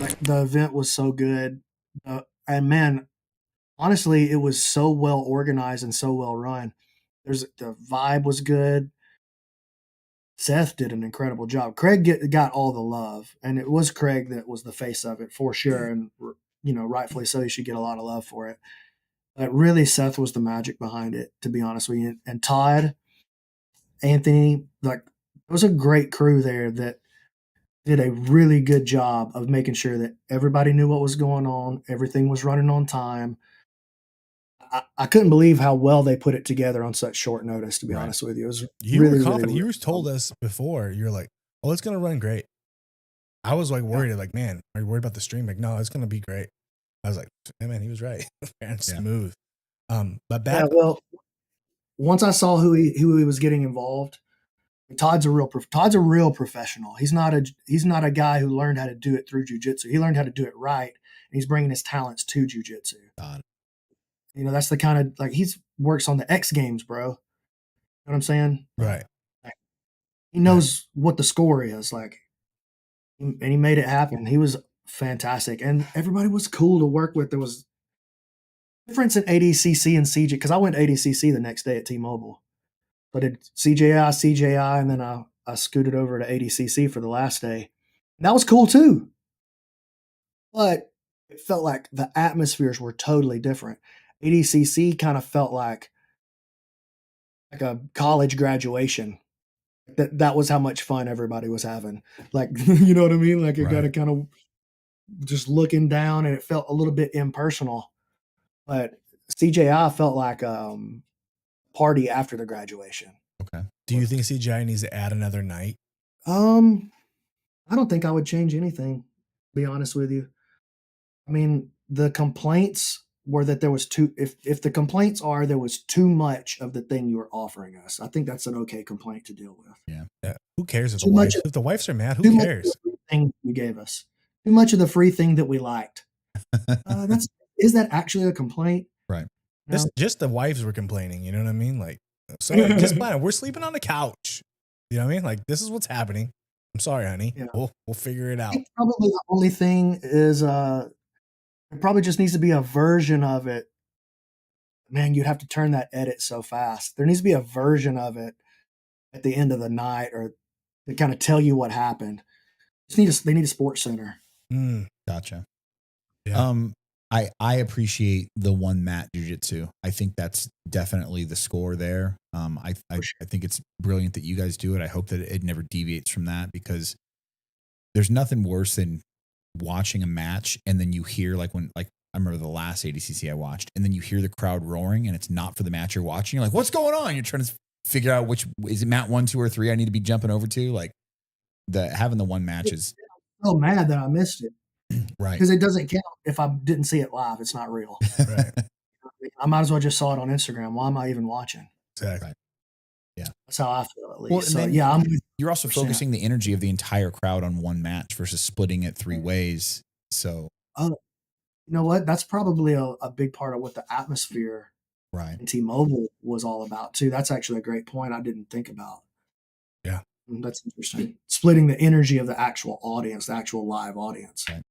Like the event was so good, and man, honestly, it was so well organized and so well run. The vibe was good. Seth did an incredible job. Got all the love, and it was Craig that was the face of it for sure, and rightfully so. He should get a lot of love for it. But really, Seth was the magic behind it, to be honest with you. And Todd Anthony, like, it was a great crew there that did a really good job of making sure that everybody knew what was going on, everything was running on time. I couldn't believe how well they put it together on such short notice, to be honest with you. It was You really, were confident. really, You told us before, you're like, oh, it's going to run great. I was like worried, like, man, are you worried about the stream? Like, no, it's going to be great. I was like, hey, man, he was right. And smooth. But back. Yeah, well, once I saw who he was getting involved, Todd's a real professional. He's not a guy who learned how to do it through jiu-jitsu. He learned how to do it right, and he's bringing his talents to jiu-jitsu. That's the kind of, like, he's works on the X Games, bro. You know what I'm saying? Right. Like, he knows what the score is, like, and he made it happen. He was fantastic, and everybody was cool to work with. There was difference in ADCC and CJ, because I went to ADCC the next day at T-Mobile. I did CJI, and then I scooted over to ADCC for the last day. And that was cool too. But it felt like the atmospheres were totally different. ADCC kind of felt like a college graduation. That was how much fun everybody was having. Like, you know what I mean? Like, you got to kind of just looking down, and it felt a little bit impersonal. But CJI felt like party after the graduation. Okay. Do you think CJI needs to add another night? I don't think I would change anything, to be honest with you. I mean, the complaints were that there was if the complaints are there was too much of the thing you were offering us, I think that's an okay complaint to deal with. Yeah. Who cares if the wives are mad? Who cares? Thing you gave us. Too much of the free thing that we liked. Is that actually a complaint? Right. No? Just the wives were complaining, you know what I mean? Like, sorry, just fine. We're sleeping on the couch. You know what I mean? Like, this is what's happening. I'm sorry, honey. Yeah. We'll figure it out. I think probably the only thing is it probably just needs to be a version of it. Man, you'd have to turn that edit so fast. There needs to be a version of it at the end of the night, or to kind of tell you what happened. They need a sports center. Gotcha. Yeah. I appreciate the one mat jiu-jitsu. I think that's definitely the score there. I think it's brilliant that you guys do it. I hope that it never deviates from that, because there's nothing worse than watching a match and then you hear, like, I remember the last ADCC I watched, and then you hear the crowd roaring and it's not for the match you're watching. You're like, what's going on? You're trying to figure out which is it, mat 1, 2, or 3 I need to be jumping over to. Like, having the one match is so mad that I missed it. Right. Because it doesn't count if I didn't see it live. It's not real. Right. I might as well just saw it on Instagram. Why am I even watching? Exactly. Right. Yeah. That's how I feel, at least. Well, so, yeah, you're also focusing the energy of the entire crowd on one match versus splitting it 3 ways. So, you know what? That's probably a big part of what the atmosphere in T-Mobile was all about too. That's actually a great point I didn't think about. Yeah. That's interesting. Splitting the energy of the actual audience, the actual live audience. Right.